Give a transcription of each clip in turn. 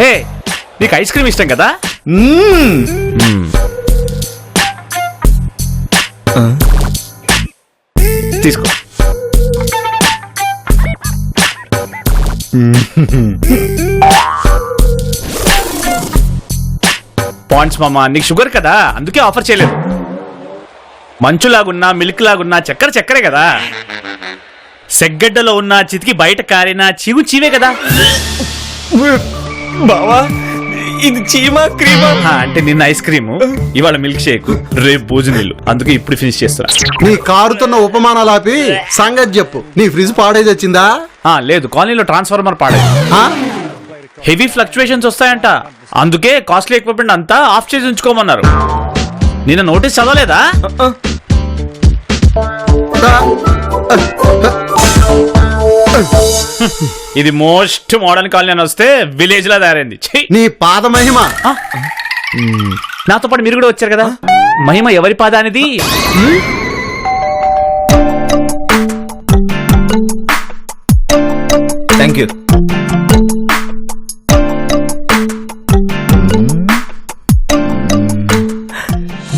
హే, నీకు ice cream ఇష్టం కదా? తీసుకో. పాయింట్స్ మామా, నీకు షుగర్ కదా అందుకే ఆఫర్ చేయలేదు. మంచులాగున్నా మిల్క్ లాగున్నా చక్కెరే కదా. సెగ్గడ్డలో ఉన్న చితికి బయట కారిన చీవు చీవే కదా. బావా ఇది చీమా క్రీమా? అంటే నిన్న ఐస్ క్రీమ్, ఇవాళ మిల్క్ షేక్, రేపు భోజు నీళ్ళు. అందుకే ఇప్పుడు ఫినిష్ చేస్తున్నా. నీ కారుతున్న ఉపమానాలు ఆపి సంగతి చెప్పు. నీ ఫ్రిడ్జ్ పాడేది వచ్చిందా? లేదు, కాలనీలో ట్రాన్స్ఫార్మర్ పాడేది. హెవీ ఫ్లక్చువేషన్స్ వస్తాయంట, అందుకే కాస్ట్లీ ఎక్విప్మెంట్ అంతా ఆఫ్ చేసి ఉంచుకోమన్నారు. నిన్న నోటీస్ చదవలేదా? ఇది మోస్ట్ మోడర్న్ కాలనీ అని వస్తే విలేజ్ లా తయారైంది. నీ పాద మహిమ. నాతో పాటు మీరు కూడా వచ్చారు కదా. మహిమ ఎవరి పాదానిది? Thank you.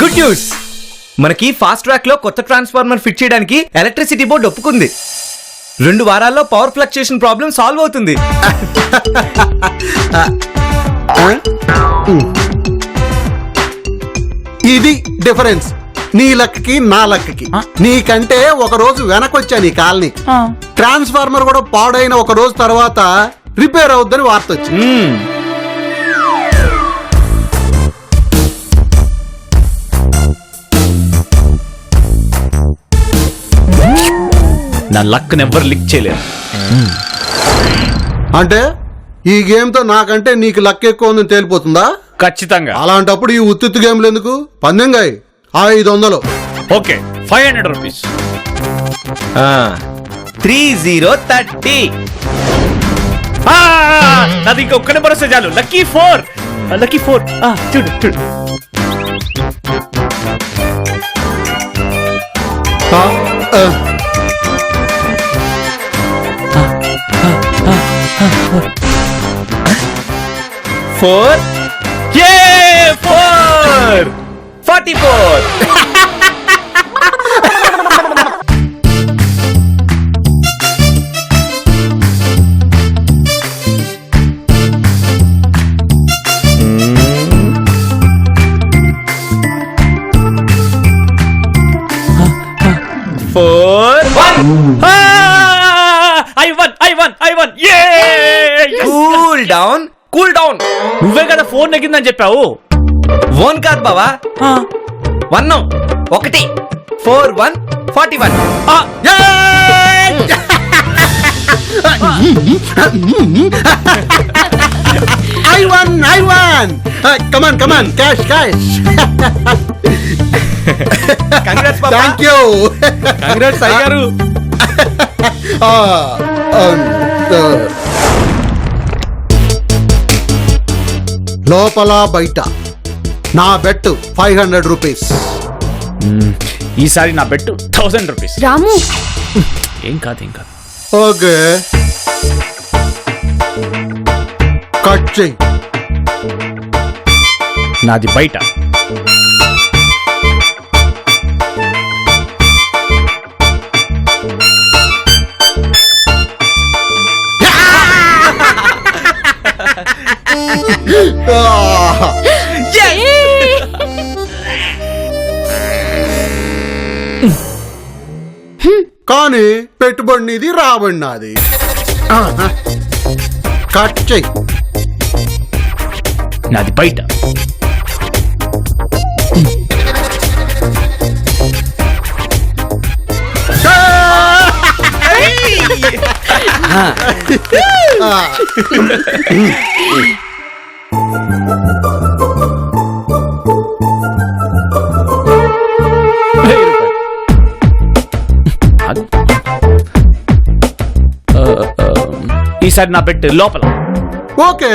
గుడ్ న్యూస్, మనకి ఫాస్ట్ ట్రాక్ లో కొత్త ట్రాన్స్ఫార్మర్ ఫిట్ చేయడానికి ఎలక్ట్రిసిటీ బోర్డు ఒప్పుకుంది. 2 వారాల్లో పవర్ ఫ్లక్చుయేషన్ ప్రాబ్లం సాల్వ్ అవుతుంది. ఇది డిఫరెన్స్ నీ లక్కకి నా లక్కకి. నీకంటే ఒక రోజు వెనకొచ్చా నీ కాలనీ. ట్రాన్స్ఫార్మర్ కూడా పాడైన ఒక రోజు తర్వాత రిపేర్ అవుద్దని వార్త వచ్చింది. నా లక్ నెవర్ లిక్ చేయలేదు. అంటే ఈ గేమ్ తో నాకంటే నీకు లక్ ఎక్కువ ఉందని తేలిపోతుందా? ఖచ్చితంగా. అలాంటప్పుడు ఈ ఉత్తిత్తు గేమ్లు ఎందుకు? పందెంగా 500. Okay, 500 rupees. 3030. నాది ఇంకొక్క నెంబర్ వస్తే చాలు. లక్కీ 4. లక్కీ 4. చూడు చూడు. Four 44. I won. Cool down. నువ్వే కదా 4 నెగ్గిందని చెప్పావు. 1 కాదు బావా, 1 1 4 1 41. I won. Come on, cash. Congrats papa. Thank you. Congrats అయ్యారు. లోపల బయట నా బెట్టు 500 రూపీస్. ఈసారి నా బెట్టు 1000 రూపీస్. రాము, ఏం కాదు. ఓకే, కట్ చెయ్యి. నాది బయట. కానీ పెట్టుబడి నీది, రాబడి నాది. కట్ చెయ్యి. నాది బయట. ఈసారి నా బెట్ లోపల. ఓకే,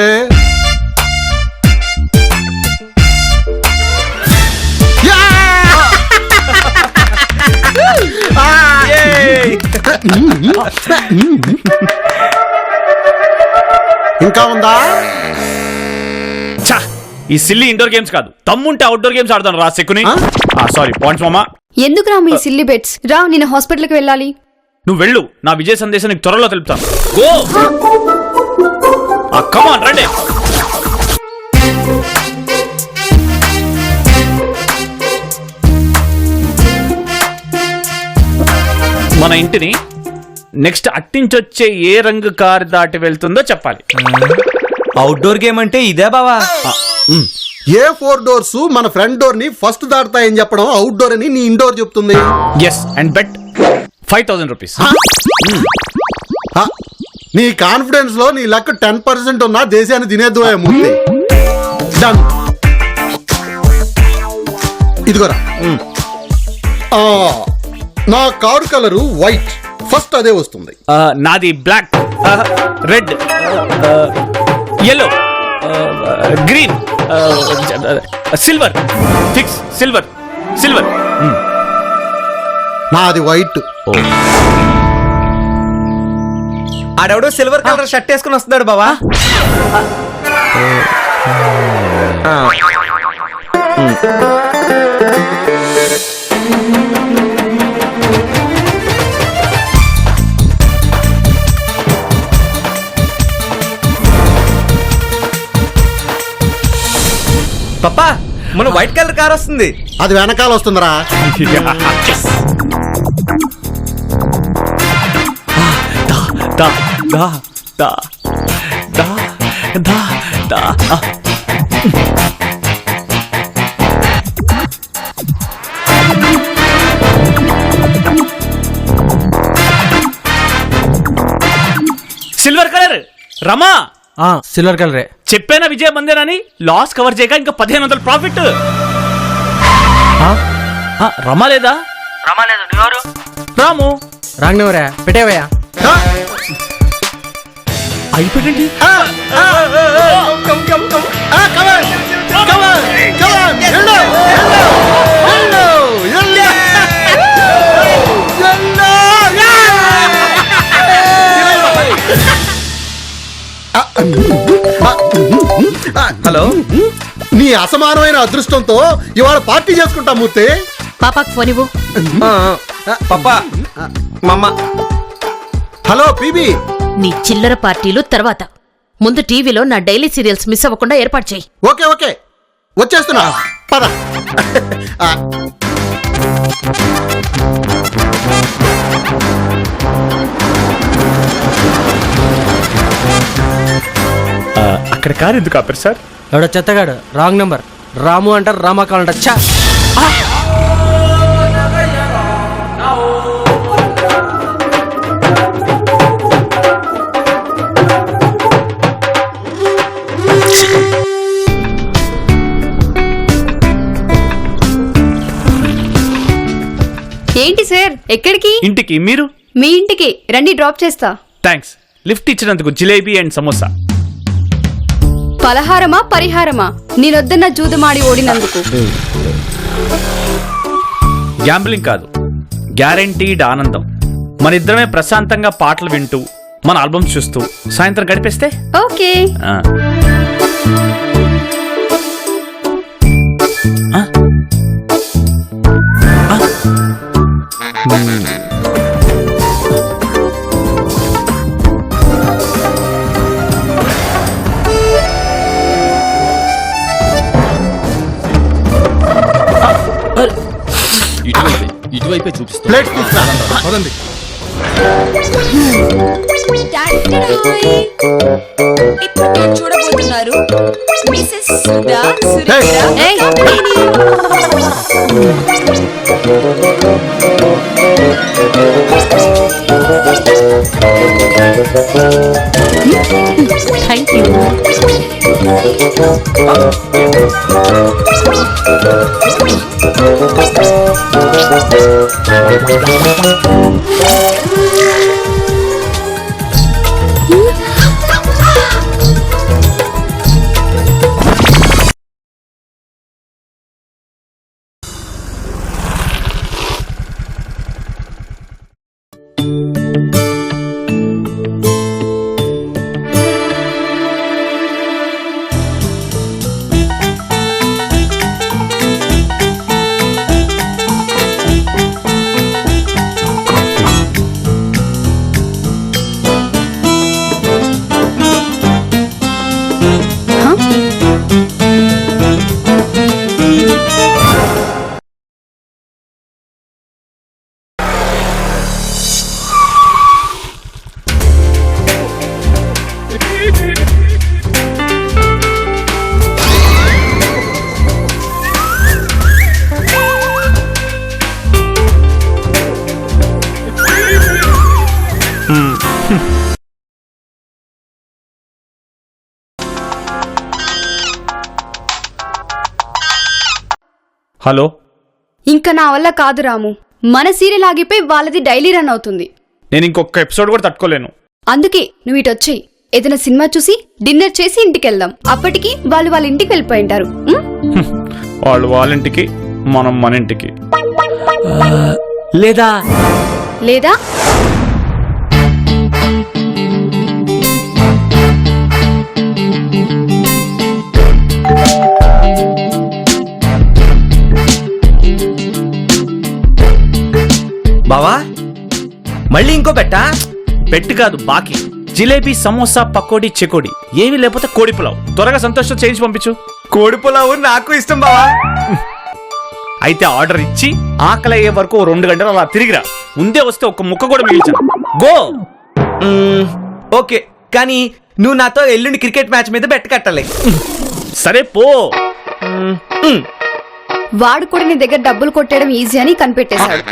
ఇంకా ఉందా? ఛా, ఈ సిల్లీ ఇండోర్ గేమ్స్ కాదు, తమ్ముంటే అవుట్డోర్ గేమ్స్ ఆడతాను రా సెక్కుని. ఆ? సారీ పాయింట్స్ మామా. ఎందుకు రా మీ సిల్లీ బెట్స్? రా, నేను హాస్పిటల్కి వెళ్ళాలి. నువ్వు వెళ్ళు, నా విజయ సందేశం నీకు త్వరలో తెలుపుతాను. గో కమాన్ రండి. మన ఇంటిని నెక్స్ట్ అట్టించొచ్చే ఏ రంగు కారు దాటి వెళ్తుందో చెప్పాలి. అవుట్డోర్ గేమ్ అంటే ఇదే బావా. ఏ 4 డోర్స్ మన ఫ్రంట్ డోర్ ని ఫస్ట్ దాటుతాయని చెప్పడం అవుట్డోర్ అని నీ ఇండోర్ చెప్తుంది. Yes and bet 5,000 rupees. ఆ, నీ కాన్ఫిడెన్స్ లో నీ లక్ 10% ఉన్నా దేశాన్ని తినేద్దువే ముందు. డన్. ఇదిగోరా. ఆ, నా కారు కలరు వైట్, ఫస్ట్ అదే వస్తుంది. నాది black, red, yellow, green, silver. Fix silver. Silver. నాది వైట్. ఆడెవడో సిల్వర్ కలర్ షర్ట్ వేసుకుని వస్తున్నాడు బావా. పప్పా, మన వైట్ కలర్ కార్ వస్తుంది. అది వెనకాల వస్తుందిరా. దా దా దా దా దా దా. Silver colour. రమా, సిల్వర్ కలరే. చెప్పానా విజయ మందిరాని లాస్ కవర్ చేయక ఇంకా 1,500 ప్రాఫిట్. రమా లేదా? రాము. రాంగ్నవరా పెట్టేవయ్యా. అయిపోయింది. హలో, నీ అసమానమైన అదృష్టంతో ఇవాళ పార్టీ చేసుకుంటా మూర్తి. పాపాకు ఫోన్ ఇవ్వు. పప్పా మమ్మ. Hello PB. నీ చిల్లర పార్టీలు తర్వాత. ముందు టీవీలో నా డైలీ సీరియల్స్ మిస్ అవ్వకుండా ఏర్పాటు చేయి. ఓకే ఓకే వచ్చేస్తున్నా, పద. అక్కడ కారు ఎందుకు ఆపారు సార్? ఎవడో చెత్తగాడు రాంగ్ నెంబర్. రాము అంటారు, రామా కావాలంటారు. చా ఏంటి సార్, ఎక్కడికి? ఇంటికి. మీరు? మీ ఇంటికి రండి, డ్రాప్ చేస్తా. థ్యాంక్స్. లిఫ్ట్ ఇచ్చినందుకు జిలేబీ అండ్ సమోసా. పలహారమా పరిహారమా? నేనొద్దన్న జూదమాడి ఓడినందుకు. గ్యాంబ్లింగ్ కాదు, గ్యారంటీడ్ ఆనందం. మన ఇద్దరమే ప్రశాంతంగా పాటలు వింటూ మన ఆల్బమ్స్ చూస్తూ సాయంత్రం గడిపేస్తే ఓకే. ఆ. ఆ? ఆ? ఇటువైపే చూపిస్తా. ప్లేట్ తీసుకురా. పదండి. ఇప్పుడు చూడబోతున్నారు మిసెస్ సుధా సురేంద్ర ఏయ్. కంపెనీ. Thank you. హలో. ఇంకా నా వల్ల కాదు రాము. మన సీరియల్ ఆగిపోయి వాళ్ళది డైలీ రన్ అవుతుంది. నేను ఇంకొక ఎపిసోడ్ కూడా తట్టుకోలేను. అందుకే నువ్వు ఇటు వచ్చేయి. ఏదైనా సినిమా చూసి డిన్నర్ చేసి ఇంటికి వెళ్దాం. అప్పటికి వాళ్ళు వాళ్ళ ఇంటికి వెళ్ళిపోయి ఉంటారు. వాళ్ళు వాళ్ళ ఇంటికి, మనం మన ఇంటికి. లేదా లేదా బావా మళ్ళీ ఇంకో పెట్టా? పెట్టి కాదు, బాకీ. జిలేబీ, సమోసా, పకోడీ, చెకోడీ ఏమీ లేకపోతే కోడి పులావ్. త్వరగా సంతోషం చేయించి పంపించు. కోడి పులావు నాకు ఇష్టం బావా. అయితే ఆర్డర్ ఇచ్చి ఆకలి అయ్యే వరకు 2 గంటలు అలా తిరిగిరా. ముందే వస్తే ఒక్క ముక్క కూడా మిగిల్చాను. గో. ఓకే, కానీ నువ్వు నాతో ఎల్లుండి క్రికెట్ మ్యాచ్ మీద బెట్ కట్టాలి. సరే పో. వాడు కూడా నీ దగ్గర డబ్బులు కొట్టేయడం ఈజీ అని కనిపెట్టేశాడు.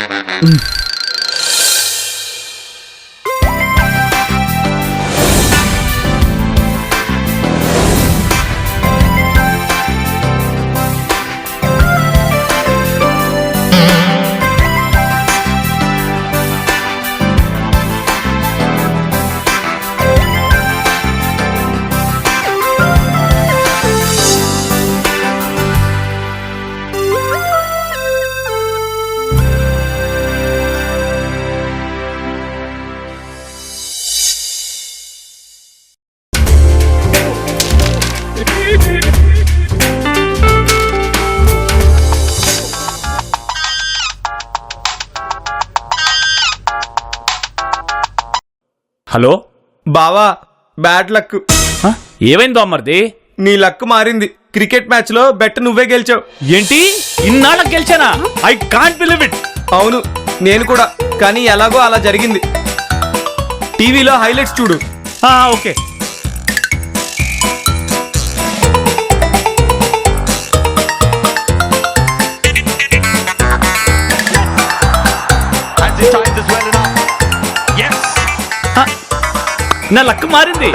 హలో బావా, బ్యాడ్ లక్. ఏమైందో అమ్మర్ది? నీ లక్ మారింది. క్రికెట్ మ్యాచ్ లో బెట్ నువ్వే గెలిచావు. ఏంటి, ఇన్నాళ్ళకి గెలిచానా? I can't believe it. అవును, నేను కూడా. కానీ ఎలాగో అలా జరిగింది. టీవీలో హైలైట్స్ చూడు. ఓకే. నా లక్ మారింది.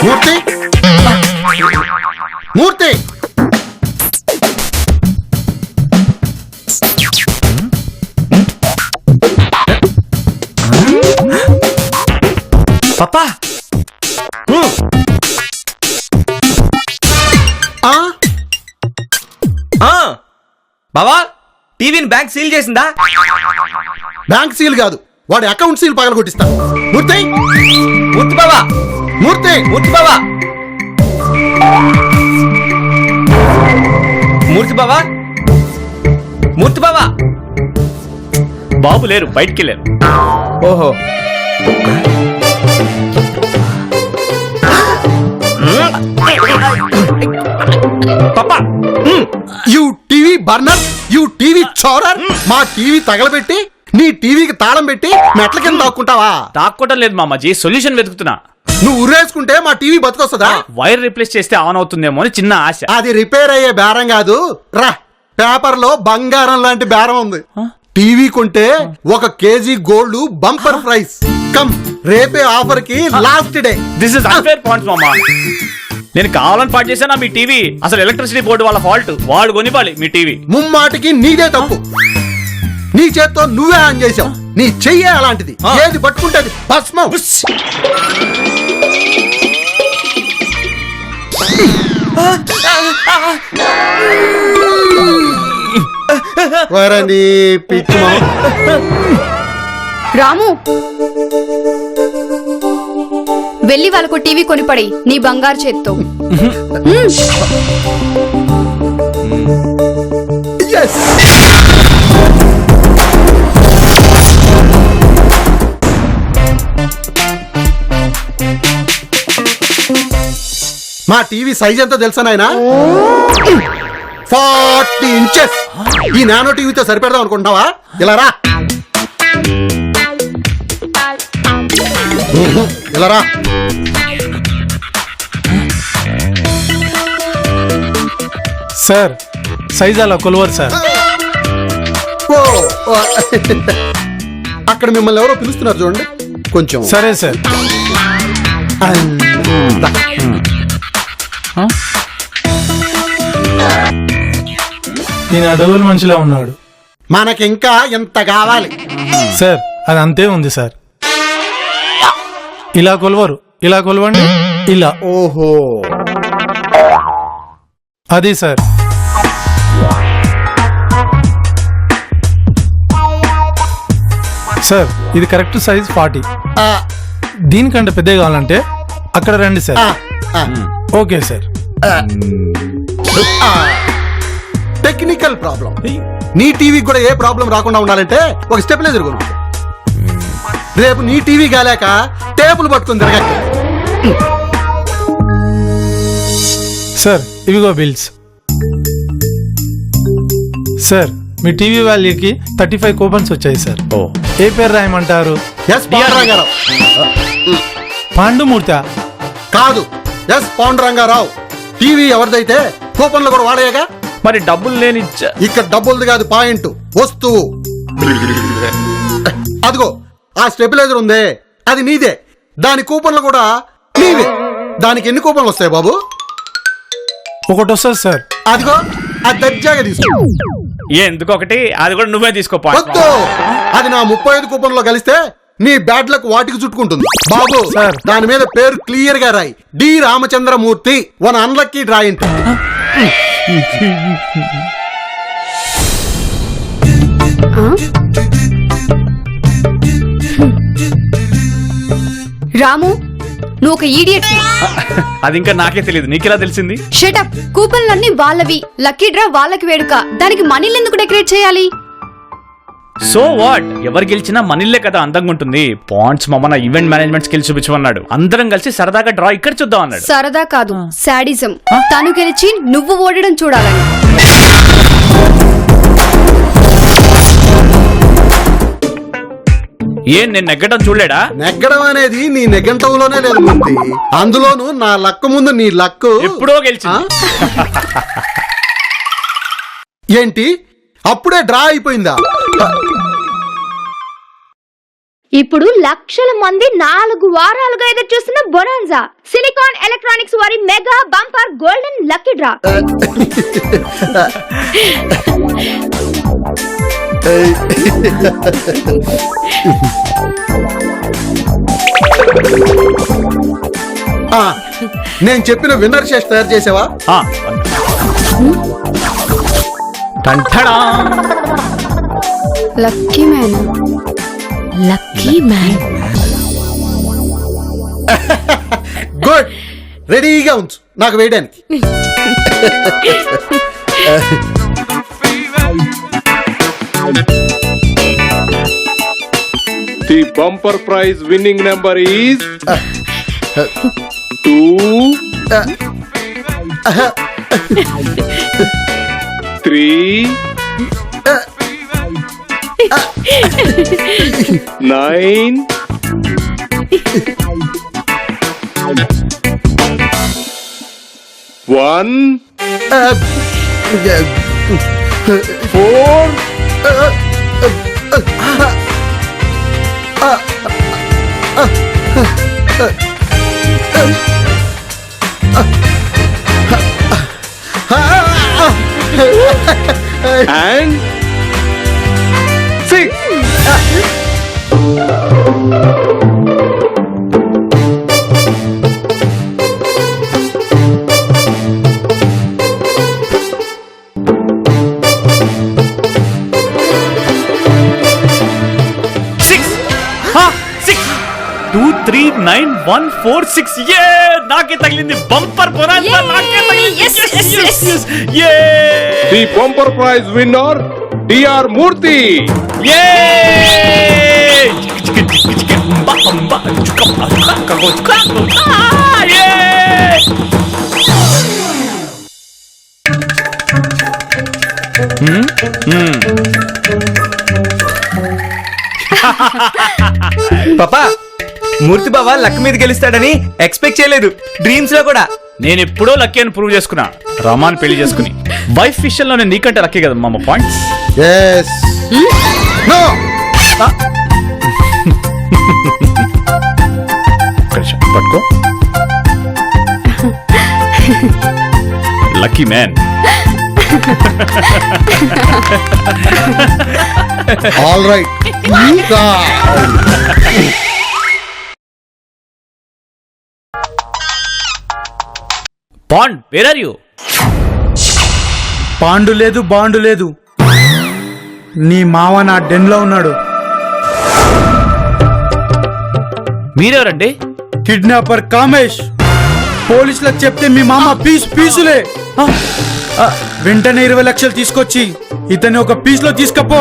మూర్తి, మూర్తి, పప్పా. బావా, టీవీని బ్యాంక్ సీల్ చేసిందా? బ్యాంక్ సీల్ కాదు, వాడి అకౌంట్ సీల్ పగలగొట్టిస్తా. మూర్తి, మూర్తి బావా, మూర్తి, మూర్తి బావా, మూర్తి బావా, మూర్తి బావా. బాబు లేరు, బయటికి వెళ్ళారు. ఓహో. పాపా, you TV burner, you TV చోరర్. మా టీవీ తగలబెట్టి నీ టీవీకి తాళం పెట్టి మెట్ల కింద దాక్కుంటావా? దాక్కోవటం లేదు మామాజీ, సొల్యూషన్ వెతుకుతున్నా. నువ్వు ఉరేసుకుంటే మా టీవీ బతుకొస్తుందా? వైర్ రీప్లేస్ చేస్తే ఆన్ అవుతుందేమో అని చిన్న ఆశ. అది రిపేర్ అయ్యే బేరం కాదు రా. పేపర్ లో బంగారం లాంటి బేరం ఉంది. టీవీ కొంటే 1 KG gold bumper price. Come, రేపే ఆఫర్ కి last day. This is unfair points మామా. నేను కావాలని పాటు చేశానా మీ టీవీ? అసలు ఎలక్ట్రిసిటీ బోర్డు వాళ్ళ ఫాల్ట్. వాళ్ళు కొనివ్వాలి మీ టీవీ. ముమ్మాటికి నీదే తప్పు. నీ చేత్తో నువ్వే ఆన్ చేసావు. నీ చెయ్యే అలాంటిది. ఏది పట్టుకుంటది భస్మం. వరని పిచ్చి రాము, వెళ్ళి వాళ్ళకు టీవీ కొనిపడి నీ బంగారు చేత్తో. మా టీవీ సైజ్ ఎంత తెలుసా నాయనా 40 ఇంచెస్. ఈ నానో టీవీతో సరిపెడదాం అనుకుంటున్నావా? ఇలా రా, ఇలా రా. సార్ సైజ్ అలా కొలవరు సార్. ఓ, ఓ. అక్కడ మిమ్మల్ని ఎవరో పిలుస్తున్నారు చూడండి కొంచెం. సరే సార్. నేను అడవుల మనిషిలా ఉన్నాడు మనకింకా ఎంత కావాలి? సార్. అది అంతే ఉంది సార్. ఇలా కొలవరు, ఇలా కొలవండి, ఇలా. ఓహో, అది సార్. సార్ ఇది కరెక్ట్ సైజ్ 40. ఆ, దీనికంటే పెద్దగా కావాలంటే అక్కడ రండి సార్. ఆ, ఆ. Okay sir. Technical problem. నీ టీవీకి కూడా ఏ ప్రాబ్లం రాకుండా ఉండాలంటే ఒక స్టెబిలైజర్ కొను. రేపు నీ టీవీ కాలేక టేబుల్ పట్టుకుని తిరగక్క. సార్ ఇవిగో బిల్స్. సార్ మీ టీవీ వాల్యూకి 35 కూపన్స్ వచ్చాయి సార్. ఓ, ఏ పేరు రాయమంటారు? ఎస్ పాండురంగారావు. పాండుమూర్తి. కాదు, ఎస్ పాండురంగారావు. టీవీ ఎవరిదైతే కూపన్లు కూడా వాడేయగా. మరి డబ్బులు లేని ఇక్కడ డబ్బులది కాదు పాయింట్, వస్తువు. అదిగో ఆ స్టెబిలైజర్ ఉందే, అది నీదే. దాని కూపన్లు కూడా నీవే. దానికి ఎన్ని కూపన్లు వస్తాయి బాబు? ఒకటి వస్తుంది సార్. అదిగో అది దర్జాగా తీసుకో. ఎందుకు ఒకటి, అది కూడా నువ్వే తీసుకోపా. వద్దు, అది నా 35 కూపన్లో కలిస్తే నీ బ్యాడ్ లక్ వాటికి చుట్టుకుంటుంది బాబు. సార్. దాని మీద పేరు క్లియర్ గా రాయి, డి రామచంద్రమూర్తి, వన్ అన్లక్కీ డ్రాయింట్. రాము, నువ్వు ఒక ఈడియట్. అది ఇంకా నాకే తెలియదు, నీకెలా తెలిసింది? షటప్. కూపన్లన్నీ వాళ్ళవి, లక్కీ డ్రా వాళ్ళకి వేడుక. దానికి మనీలు ఎందుకు డెకరేట్ చేయాలి? సో వాట్, ఎవరు గెలిచినా మనీలే కదా అందంగా ఉంటుంది. పాయింట్స్ మమ్మల్ని ఈవెంట్ మేనేజ్మెంట్ స్కిల్స్ చూపించమన్నాడు. అందరం కలిసి సరదాగా డ్రా ఇక్కడ చూద్దాం అన్నాడు. సరదా కాదు, శాడిజం. తను గెలిచి నువ్వు ఓడడం చూడాలని. ఏం నేను నెగ్గడం చూడలేడా? నెగ్గడం అనేది నీ నెగ్గంటంలోనే లేదు మూర్తి. అందులోను నా లక్కు ముందు నీ లక్కు ఎప్పుడో గెలిచింది. ఏంటి అప్పుడే డ్రా అయిపోయిందా? ఇప్పుడు లక్షల మంది 4 వారాలుగా ఎదురు చూస్తున్న బొనాన్జా సిలికాన్ ఎలక్ట్రానిక్స్ వారి mega bumper golden lucky draw. నేను చెప్పిన విన్నర్ షేష్ తయారు చేసావా? టంటడా. Lucky man. Lucky man. Good, రెడీగా ఉంచు నాకు వేయడానికి. The bumper prize winning number is 2 3 9 1 4 and 6. నాకే తగిలింది బంపర్ బొనాన్సా. నాకే తగిలింది. The bumper prize winner DR Murthy. పాపా మూర్తి బావ లక్ మీద గెలుస్తాడని ఎక్స్పెక్ట్ చేయలేదు, డ్రీమ్స్ లో కూడా. నేను ఎప్పుడో లక్కీ అని ప్రూవ్ చేసుకున్నా, రమాన్ పెళ్లి చేసుకుని. వైఫ్ విషయంలో నేను నీకంటే లక్కీ కదా మామ. పాయింట్స్. ఎస్ నో పట్టుకో. Lucky man. All right. పాండ్, వేర్ ఆర్ యూ? పాండు లేదు బాండు లేదు, నీ మావ నా డెన్ లో ఉన్నాడు. మీరెవరండి? కిడ్నాపర్ కామేష్. పోలీసులకు చెప్తే మీ మామ పీసులే. వెంటనే 20 లక్షలు తీసుకొచ్చి ఇతన్ని ఒక పీస్ లో తీసుకపో.